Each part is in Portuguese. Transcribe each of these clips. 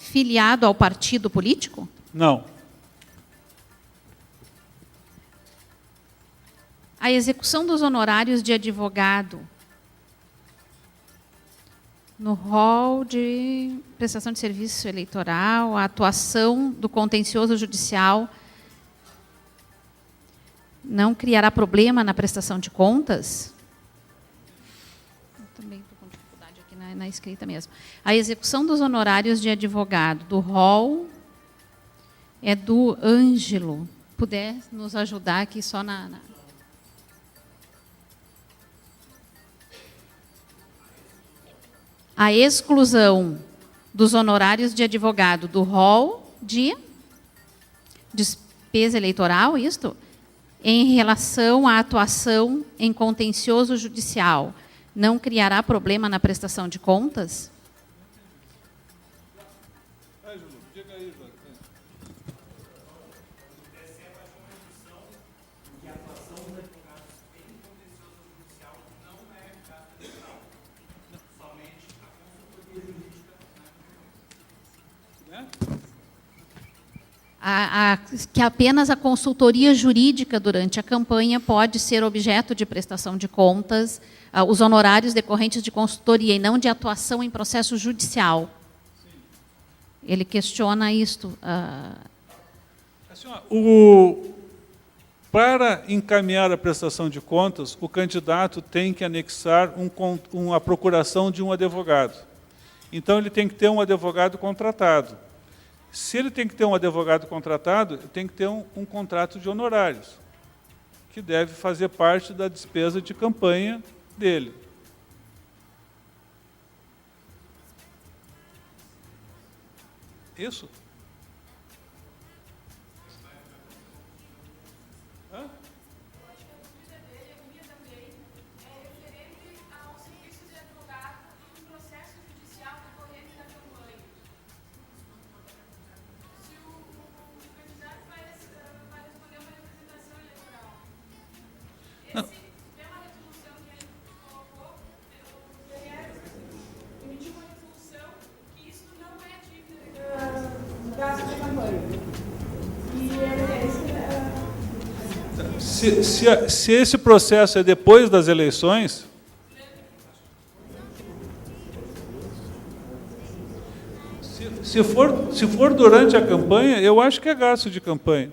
filiado ao partido político? Não. A execução dos honorários de advogado no rol de prestação de serviço eleitoral, a atuação do contencioso judicial não criará problema na prestação de contas? Eu também estou com dificuldade aqui na escrita mesmo. A execução dos honorários de advogado do rol é do Ângelo. Puder nos ajudar aqui só na... A exclusão dos honorários de advogado do rol de despesa eleitoral, isto, em relação à atuação em contencioso judicial, não criará problema na prestação de contas? Que apenas a consultoria jurídica durante a campanha pode ser objeto de prestação de contas, os honorários decorrentes de consultoria e não de atuação em processo judicial. Sim. Ele questiona isto. Assim, para encaminhar a prestação de contas, o candidato tem que anexar a procuração de um advogado. Então, ele tem que ter um advogado contratado. Se ele tem que ter um advogado contratado, tem que ter um contrato de honorários, que deve fazer parte da despesa de campanha dele. Isso? Hã? Se esse processo é depois das eleições, se for durante a campanha, eu acho que é gasto de campanha.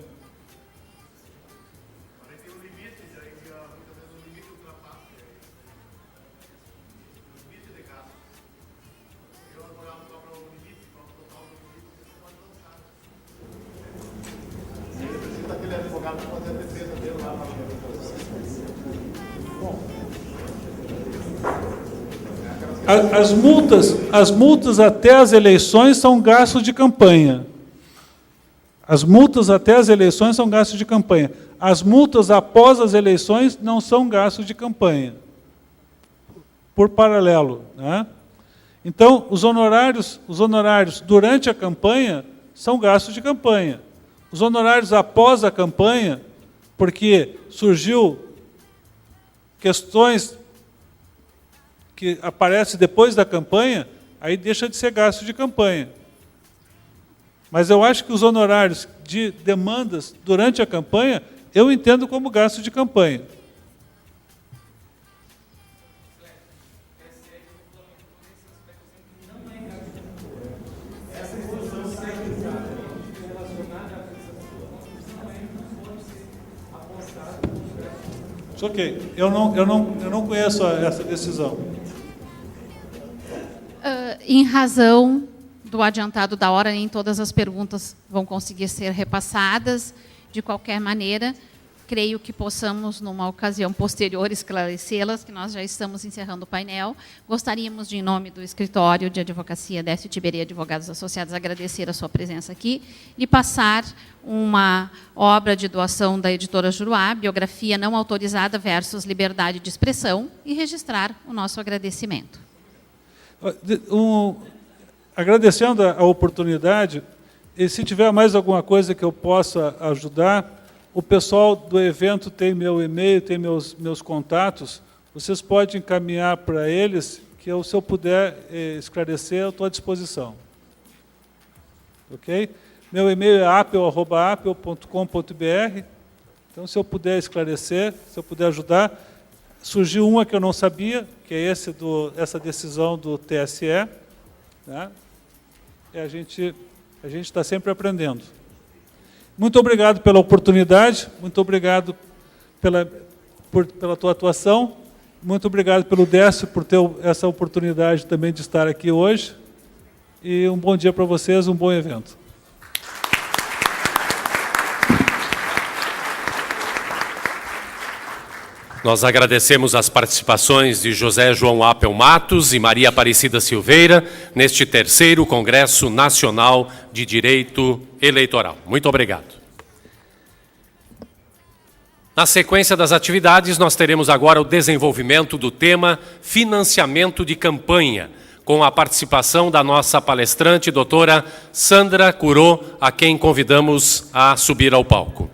As multas até as eleições são gastos de campanha. As multas até as eleições são gastos de campanha. As multas após as eleições não são gastos de campanha. Por paralelo, né? Então, os honorários durante a campanha são gastos de campanha. Os honorários após a campanha, porque surgiu questões que aparecem depois da campanha, aí deixa de ser gasto de campanha. Mas eu acho que os honorários de demandas durante a campanha, eu entendo como gasto de campanha. Ok, eu não conheço essa decisão. Em razão do adiantado da hora, nem todas as perguntas vão conseguir ser repassadas. De qualquer maneira, creio que possamos, numa ocasião posterior, esclarecê-las, que nós já estamos encerrando o painel. Gostaríamos de, em nome do Escritório de Advocacia Décio Tiberê Advogados Associados, agradecer a sua presença aqui e passar uma obra de doação da editora Juruá, Biografia Não Autorizada versus Liberdade de Expressão, e registrar o nosso agradecimento. Agradecendo a oportunidade, e se tiver mais alguma coisa que eu possa ajudar, o pessoal do evento tem meu e-mail, tem meus contatos, vocês podem encaminhar para eles, que se eu puder esclarecer, eu estou à disposição. ok? Meu e-mail é apple@apple.com.br. Então, se eu puder esclarecer, se eu puder ajudar. Surgiu uma que eu não sabia, que é essa decisão do TSE, né? E a gente está sempre aprendendo. Muito obrigado pela oportunidade, muito obrigado pela tua atuação, muito obrigado pelo Décio por ter essa oportunidade também de estar aqui hoje. E um bom dia para vocês, um bom evento. Nós agradecemos as participações de José João Apel Matos e Maria Aparecida Silveira neste 3º Congresso Nacional de Direito Eleitoral. Muito obrigado. Na sequência das atividades, nós teremos agora o desenvolvimento do tema financiamento de campanha, com a participação da nossa palestrante, doutora Sandra Curô, a quem convidamos a subir ao palco.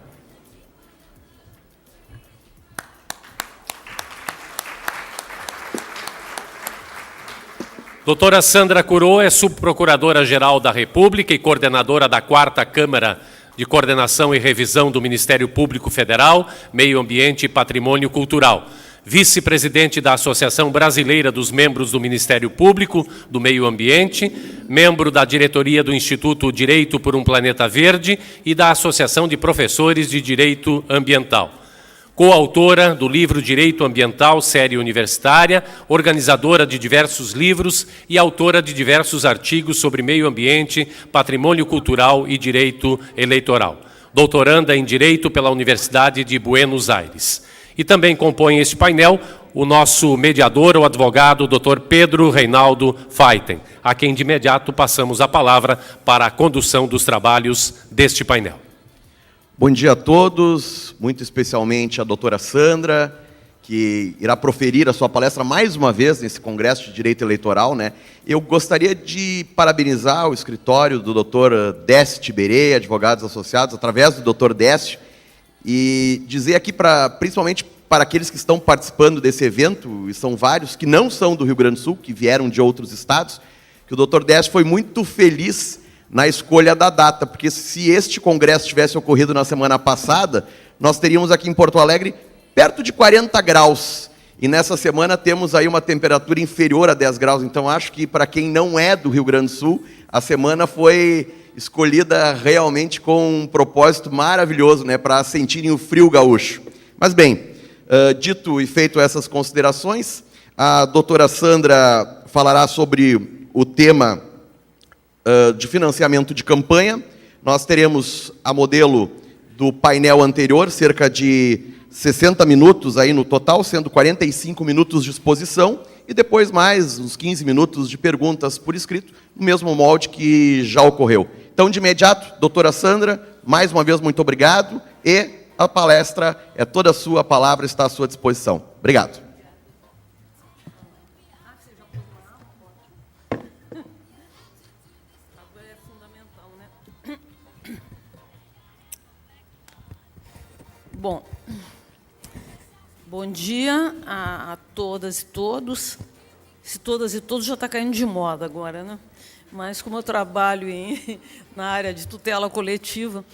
Doutora Sandra Curô é subprocuradora-geral da República e coordenadora da 4ª Câmara de Coordenação e Revisão do Ministério Público Federal, Meio Ambiente e Patrimônio Cultural, vice-presidente da Associação Brasileira dos Membros do Ministério Público do Meio Ambiente, membro da diretoria do Instituto Direito por um Planeta Verde e da Associação de Professores de Direito Ambiental. Coautora do livro Direito Ambiental, série universitária, organizadora de diversos livros e autora de diversos artigos sobre meio ambiente, patrimônio cultural e direito eleitoral. Doutoranda em Direito pela Universidade de Buenos Aires. E também compõe este painel o nosso mediador, o advogado Dr. Pedro Reinaldo Feiten, a quem de imediato passamos a palavra para a condução dos trabalhos deste painel. Bom dia a todos, muito especialmente a doutora Sandra, que irá proferir a sua palestra mais uma vez nesse Congresso de Direito Eleitoral, né? Eu gostaria de parabenizar o escritório do doutor Décio Tiberê, advogados associados, através do doutor Décio, e dizer aqui, principalmente para aqueles que estão participando desse evento, e são vários, que não são do Rio Grande do Sul, que vieram de outros estados, que o doutor Décio foi muito feliz na escolha da data, porque se este congresso tivesse ocorrido na semana passada, nós teríamos aqui em Porto Alegre perto de 40 graus, e nessa semana temos aí uma temperatura inferior a 10 graus, então acho que para quem não é do Rio Grande do Sul, a semana foi escolhida realmente com um propósito maravilhoso, né, para sentirem o frio gaúcho. Mas bem, dito e feito essas considerações, a doutora Sandra falará sobre o tema de financiamento de campanha. Nós teremos a modelo do painel anterior, cerca de 60 minutos aí no total, sendo 45 minutos de exposição, e depois mais uns 15 minutos de perguntas por escrito, no mesmo molde que já ocorreu. Então, de imediato, doutora Sandra, mais uma vez, muito obrigado, e a palestra é toda sua, a palavra está à sua disposição. Obrigado. Bom dia a todas e todos. Se todas e todos já está caindo de moda agora, né? Mas como eu trabalho na área de tutela coletiva,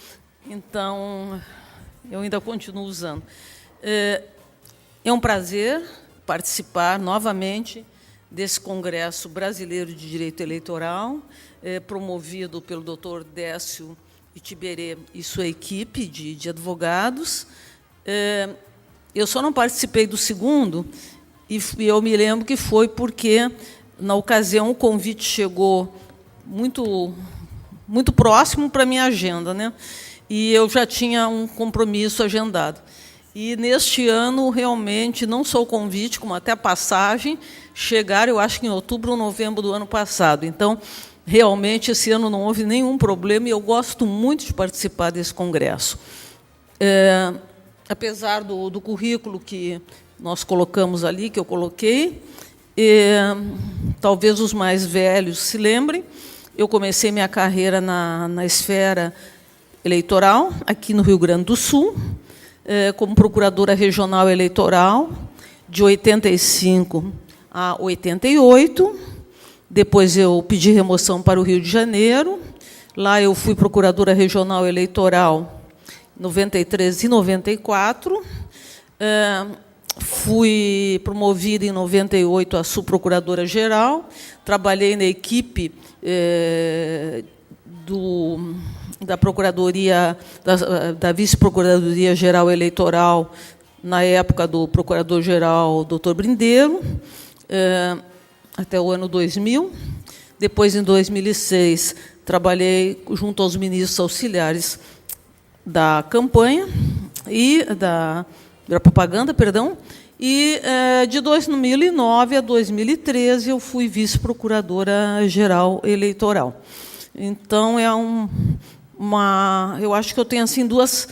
então eu ainda continuo usando. É um prazer participar novamente desse Congresso Brasileiro de Direito Eleitoral, promovido pelo Dr. Décio Tiberê e sua equipe de advogados. Eu só não participei do segundo, e eu me lembro que foi porque, na ocasião, o convite chegou muito próximo para a minha agenda, né? E eu já tinha um compromisso agendado. E, neste ano, realmente, não só o convite, como até a passagem, chegaram, eu acho que em outubro ou novembro do ano passado. Então, realmente, esse ano não houve nenhum problema, e eu gosto muito de participar desse congresso. Apesar do currículo que nós colocamos ali, que eu coloquei, talvez os mais velhos se lembrem, eu comecei minha carreira na esfera eleitoral, aqui no Rio Grande do Sul, como procuradora regional eleitoral, de 85 a 88. Depois eu pedi remoção para o Rio de Janeiro. Lá eu fui procuradora regional eleitoral em 93 e 94. Fui promovida em 98 a subprocuradora-geral. Trabalhei na equipe da Procuradoria, da Vice-Procuradoria-Geral Eleitoral, na época do Procurador-Geral Dr. Brindeiro, até o ano 2000. Depois, em 2006, trabalhei junto aos ministros auxiliares da campanha e da propaganda, perdão, e de 2009 a 2013 eu fui vice-procuradora-geral eleitoral. Então, eu acho que eu tenho assim dois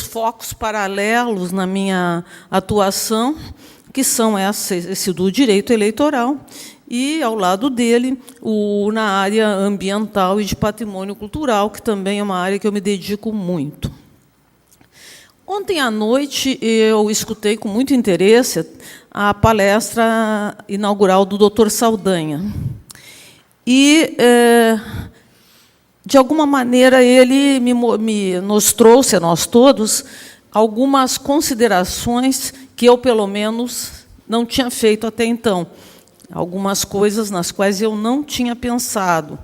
focos paralelos na minha atuação, que são esse do direito eleitoral e, ao lado dele, na área ambiental e de patrimônio cultural, que também é uma área que eu me dedico muito. Ontem à noite, eu escutei com muito interesse a palestra inaugural do Dr. Saldanha. E, de alguma maneira, ele nos trouxe, a nós todos, algumas considerações que eu, pelo menos, não tinha feito até então. Algumas coisas nas quais eu não tinha pensado.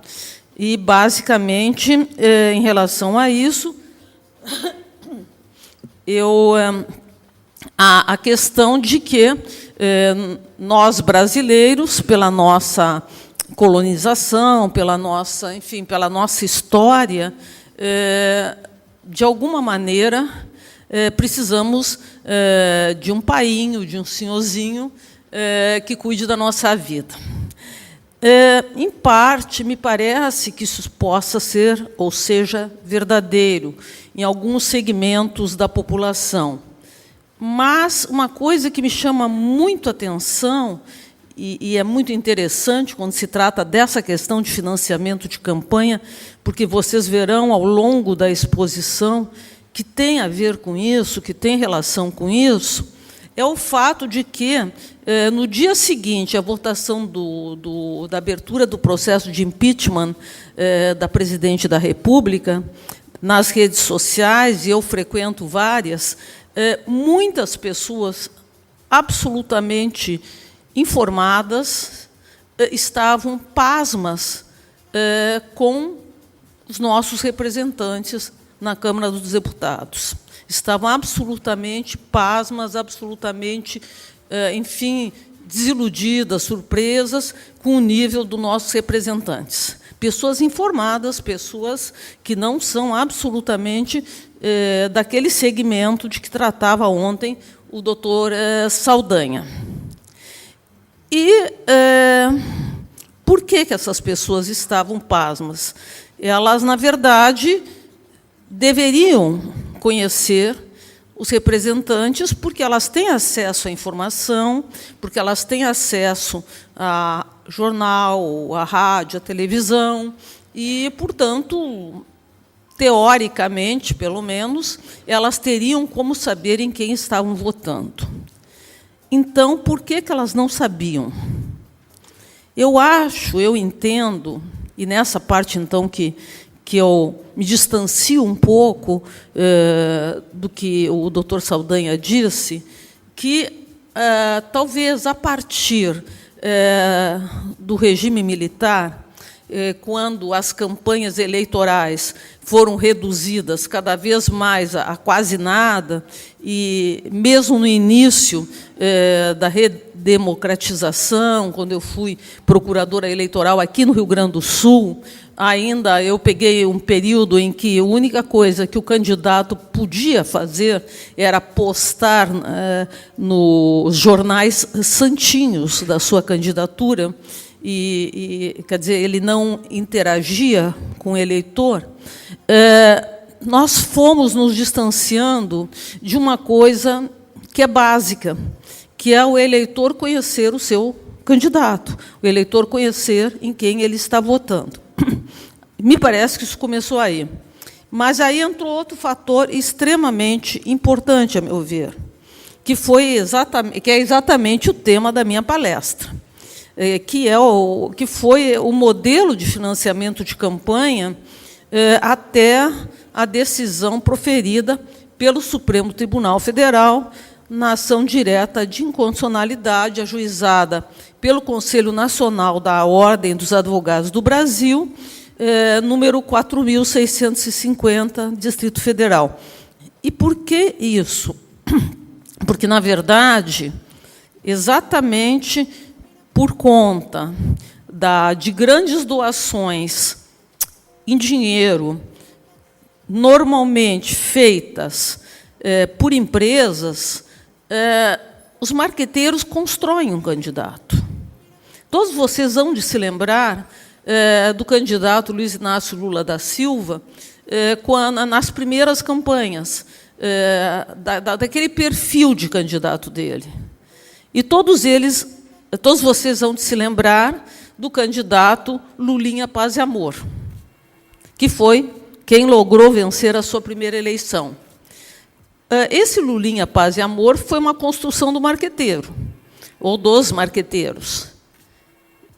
E, basicamente, em relação a isso, a questão de que nós, brasileiros, pela nossa colonização, pela nossa história, de alguma maneira, precisamos de um painho, de um senhorzinho que cuide da nossa vida. Em parte, me parece que isso possa ser, ou seja, verdadeiro, em alguns segmentos da população. Mas uma coisa que me chama muito a atenção, e é muito interessante quando se trata dessa questão de financiamento de campanha, porque vocês verão ao longo da exposição que tem a ver com isso, que tem relação com isso, é o fato de que, no dia seguinte à votação da abertura do processo de impeachment da presidente da República, nas redes sociais, e eu frequento várias, muitas pessoas absolutamente informadas estavam pasmas com os nossos representantes na Câmara dos Deputados. Estavam absolutamente pasmas, absolutamente, enfim, desiludidas, surpresas com o nível dos nossos representantes. Pessoas informadas, pessoas que não são absolutamente daquele segmento de que tratava ontem o doutor Saldanha. E por que essas pessoas estavam pasmas? Elas, na verdade, deveriam conhecer os representantes, porque elas têm acesso à informação, porque elas têm acesso a jornal, à rádio, à televisão, e, portanto, teoricamente, pelo menos, elas teriam como saber em quem estavam votando. Então, por que elas não sabiam? Eu entendo, e nessa parte, então, que eu me distancio um pouco do que o doutor Saldanha disse, que, talvez, a partir do regime militar, quando as campanhas eleitorais foram reduzidas cada vez mais a quase nada, e mesmo no início da redemocratização, quando eu fui procuradora eleitoral aqui no Rio Grande do Sul, ainda eu peguei um período em que a única coisa que o candidato podia fazer era postar nos jornais santinhos da sua candidatura, quer dizer, ele não interagia com o eleitor. Nós fomos nos distanciando de uma coisa que é básica, que é o eleitor conhecer o seu candidato, o eleitor conhecer em quem ele está votando. Me parece que isso começou aí. Mas aí entrou outro fator extremamente importante, a meu ver, que é exatamente o tema da minha palestra. que foi o modelo de financiamento de campanha até a decisão proferida pelo Supremo Tribunal Federal na ação direta de inconstitucionalidade ajuizada pelo Conselho Nacional da Ordem dos Advogados do Brasil, número 4.650, Distrito Federal. E por que isso? Porque, na verdade, exatamente por conta de grandes doações em dinheiro, normalmente feitas por empresas, os marqueteiros constroem um candidato. Todos vocês hão de se lembrar do candidato Luiz Inácio Lula da Silva, nas primeiras campanhas, daquele perfil de candidato dele. E todos vocês hão de se lembrar do candidato Lulinha Paz e Amor, que foi quem logrou vencer a sua primeira eleição. Esse Lulinha Paz e Amor foi uma construção do marqueteiro, ou dos marqueteiros.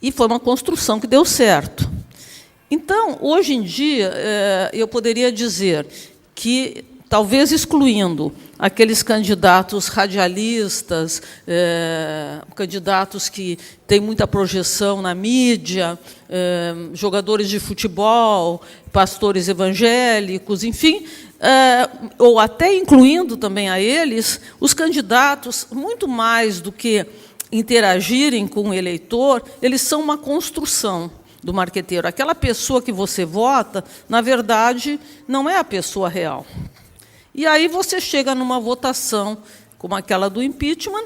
E foi uma construção que deu certo. Então, hoje em dia, eu poderia dizer que, talvez excluindo aqueles candidatos radialistas, candidatos que têm muita projeção na mídia, jogadores de futebol, pastores evangélicos, enfim, ou até incluindo também a eles, os candidatos, muito mais do que interagirem com o eleitor, eles são uma construção do marqueteiro. Aquela pessoa que você vota, na verdade, não é a pessoa real. E aí você chega numa votação como aquela do impeachment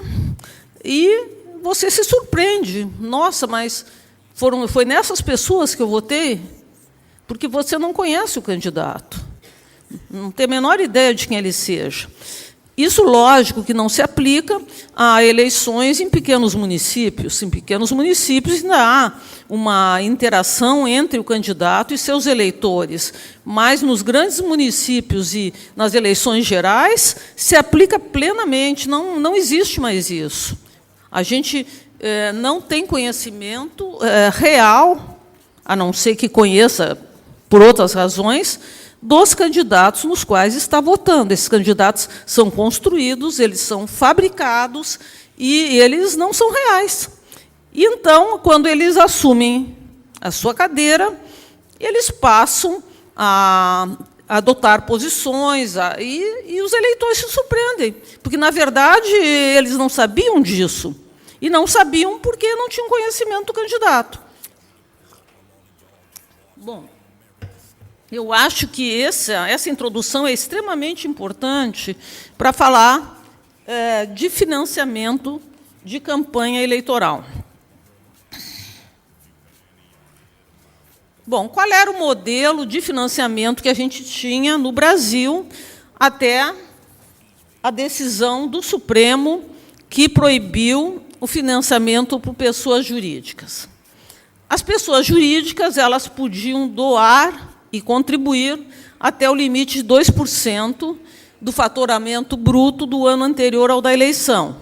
e você se surpreende. Nossa, mas foi nessas pessoas que eu votei? Porque você não conhece o candidato. Não tem a menor ideia de quem ele seja. Isso, lógico, que não se aplica a eleições em pequenos municípios. Em pequenos municípios ainda há uma interação entre o candidato e seus eleitores, mas nos grandes municípios e nas eleições gerais se aplica plenamente, não existe mais isso. A gente não tem conhecimento real, a não ser que conheça por outras razões, dos candidatos nos quais está votando. Esses candidatos são construídos, eles são fabricados e eles não são reais. E, então, quando eles assumem a sua cadeira, eles passam a adotar posições, e os eleitores se surpreendem, porque, na verdade, eles não sabiam disso. E não sabiam porque não tinham conhecimento do candidato. Bom, eu acho que essa introdução é extremamente importante para falar de financiamento de campanha eleitoral. Bom, qual era o modelo de financiamento que a gente tinha no Brasil até a decisão do Supremo que proibiu o financiamento por pessoas jurídicas? As pessoas jurídicas, elas podiam doar e contribuir até o limite de 2% do faturamento bruto do ano anterior ao da eleição,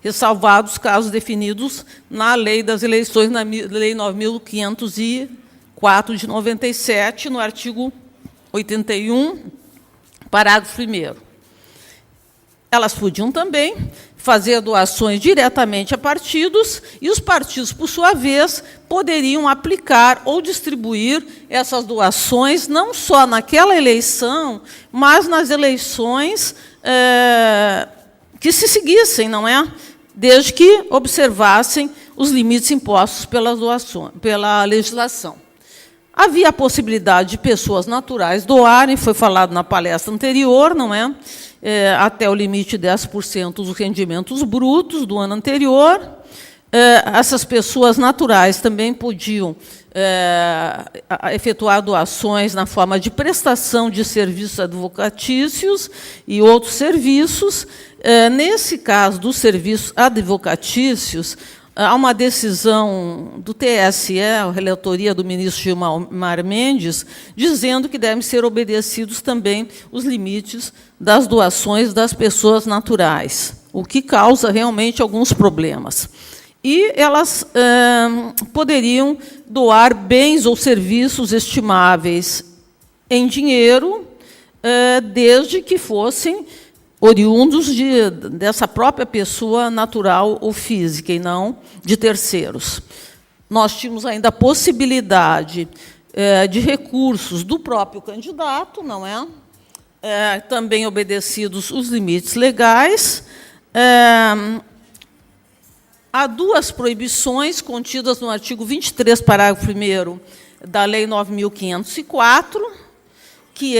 ressalvados os casos definidos na Lei das Eleições, na Lei 9.504 de 97, no artigo 81, parágrafo 1º. Elas podiam também fazer doações diretamente a partidos, e os partidos, por sua vez, poderiam aplicar ou distribuir essas doações não só naquela eleição, mas nas eleições que se seguissem, não é? Desde que observassem os limites impostos pela legislação. Havia a possibilidade de pessoas naturais doarem, foi falado na palestra anterior, não é? Até o limite de 10% dos rendimentos brutos do ano anterior. Essas pessoas naturais também podiam efetuar doações na forma de prestação de serviços advocatícios e outros serviços. Nesse caso dos serviços advocatícios, há uma decisão do TSE, a relatoria do ministro Gilmar Mendes, dizendo que devem ser obedecidos também os limites das doações das pessoas naturais, o que causa realmente alguns problemas. e elas poderiam doar bens ou serviços estimáveis em dinheiro, desde que fossem oriundos dessa própria pessoa natural ou física, e não de terceiros. Nós tínhamos ainda a possibilidade de recursos do próprio candidato, não é? Também obedecidos os limites legais. Há duas proibições contidas no artigo 23, parágrafo 1º da Lei 9.504, que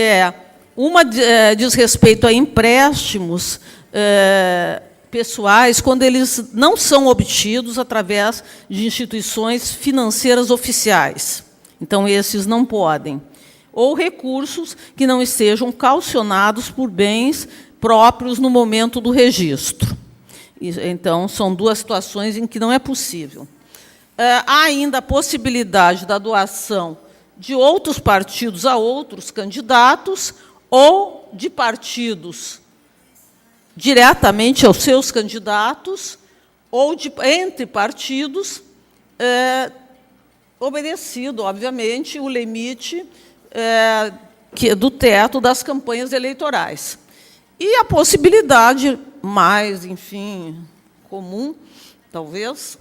uma diz respeito a empréstimos pessoais quando eles não são obtidos através de instituições financeiras oficiais. Então, esses não podem. Ou recursos que não estejam calcionados por bens próprios no momento do registro. Então, são duas situações em que não é possível. Há ainda a possibilidade da doação de outros partidos a outros candidatos ou de partidos diretamente aos seus candidatos ou entre partidos, obedecido, obviamente, o limite do teto das campanhas eleitorais. E a possibilidade mais, enfim, comum, talvez,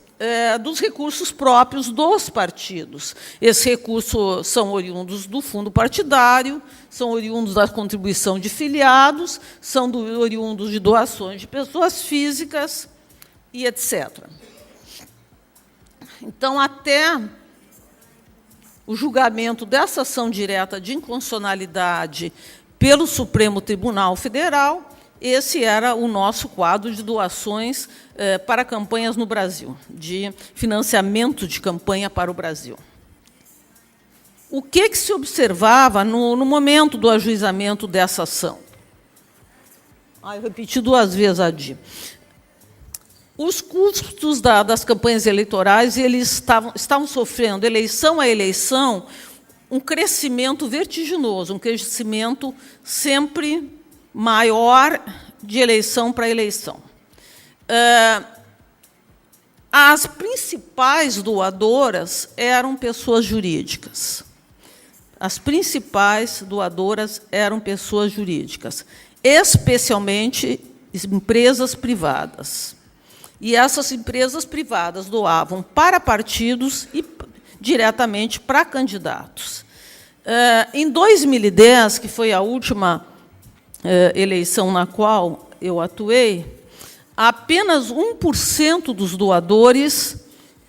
dos recursos próprios dos partidos. Esses recursos são oriundos do fundo partidário, são oriundos da contribuição de filiados, são oriundos de doações de pessoas físicas e etc. Então, até o julgamento dessa ação direta de inconstitucionalidade pelo Supremo Tribunal Federal, esse era o nosso quadro de doações para campanhas no Brasil, de financiamento de campanha para o Brasil. O que se observava no momento do ajuizamento dessa ação? Eu repeti duas vezes, Adi. Os custos das campanhas eleitorais eles estavam sofrendo, eleição a eleição, um crescimento vertiginoso, um crescimento sempre maior de eleição para eleição. As principais doadoras eram pessoas jurídicas. As principais doadoras eram pessoas jurídicas, especialmente empresas privadas. E essas empresas privadas doavam para partidos e diretamente para candidatos. Em 2010, que foi a última eleição na qual eu atuei, apenas 1% dos doadores,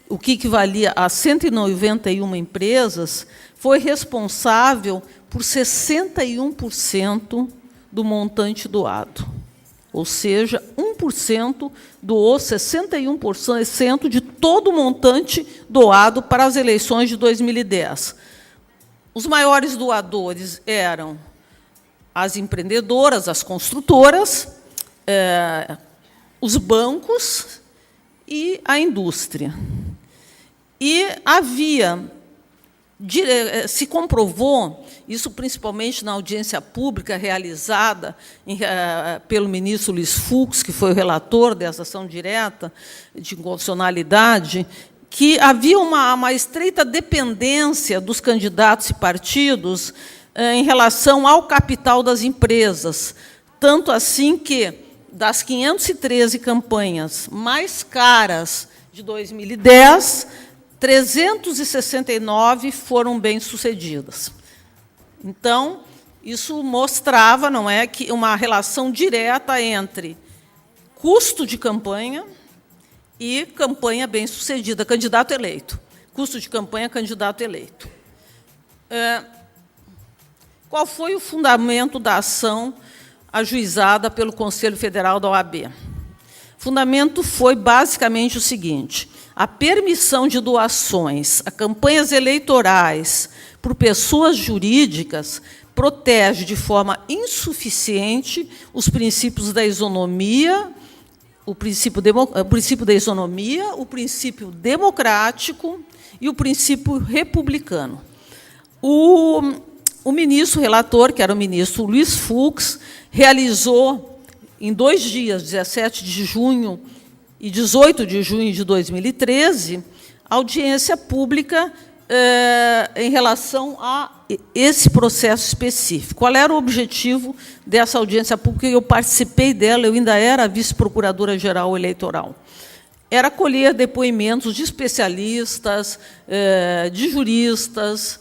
o que equivalia a 191 empresas, foi responsável por 61% do montante doado. Ou seja, 1% doou 61% de todo o montante doado para as eleições de 2010. Os maiores doadores eram as empreendedoras, as construtoras, os bancos e a indústria. E se comprovou, isso principalmente na audiência pública realizada pelo ministro Luiz Fux, que foi o relator dessa ação direta de inconstitucionalidade, que havia uma estreita dependência dos candidatos e partidos em relação ao capital das empresas, tanto assim que, das 513 campanhas mais caras de 2010, 369 foram bem-sucedidas. Então, isso mostrava, não é, que uma relação direta entre custo de campanha e campanha bem-sucedida, candidato eleito. Custo de campanha, candidato eleito. Qual foi o fundamento da ação ajuizada pelo Conselho Federal da OAB? O fundamento foi basicamente o seguinte: a permissão de doações a campanhas eleitorais por pessoas jurídicas protege de forma insuficiente os princípios da isonomia, o princípio da isonomia, o princípio democrático e o princípio republicano. O ministro relator, que era o ministro Luiz Fux, realizou, em 2 dias, 17 de junho e 18 de junho de 2013, audiência pública em relação a esse processo específico. Qual era o objetivo dessa audiência pública? Eu participei dela, eu ainda era vice-procuradora-geral eleitoral. Era colher depoimentos de especialistas, de juristas,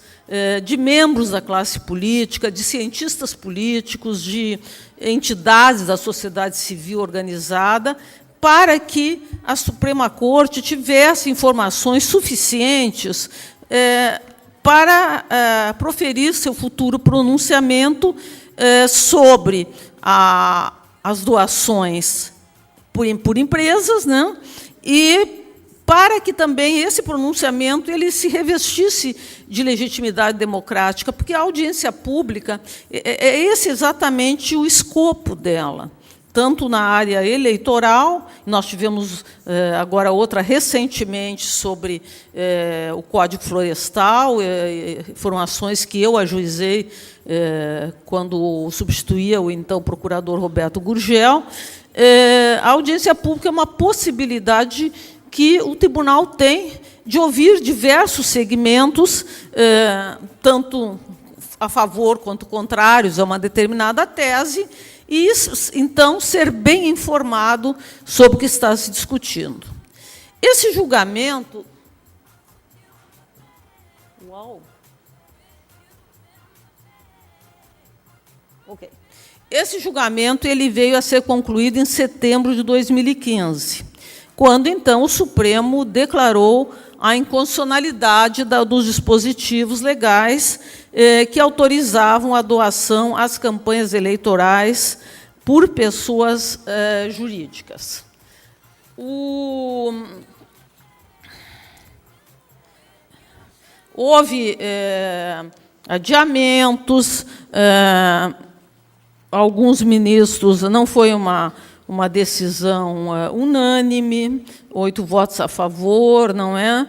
de membros da classe política, de cientistas políticos, de entidades da sociedade civil organizada, para que a Suprema Corte tivesse informações suficientes para proferir seu futuro pronunciamento sobre as doações por empresas, né? E para que também esse pronunciamento ele se revestisse de legitimidade democrática, porque a audiência pública é esse exatamente o escopo dela, tanto na área eleitoral, nós tivemos agora outra recentemente sobre o Código Florestal, foram ações que eu ajuizei quando substituía o então procurador Roberto Gurgel. A audiência pública é uma possibilidade que o tribunal tem de ouvir diversos segmentos, tanto a favor quanto contrários a uma determinada tese, e, então, ser bem informado sobre o que está se discutindo. Esse julgamento... Uau! Ok. Esse julgamento ele veio a ser concluído em setembro de 2015, quando, então, o Supremo declarou a inconstitucionalidade dos dispositivos legais que autorizavam a doação às campanhas eleitorais por pessoas jurídicas. Houve adiamentos, alguns ministros, não foi uma decisão unânime, 8 votos a favor, não é?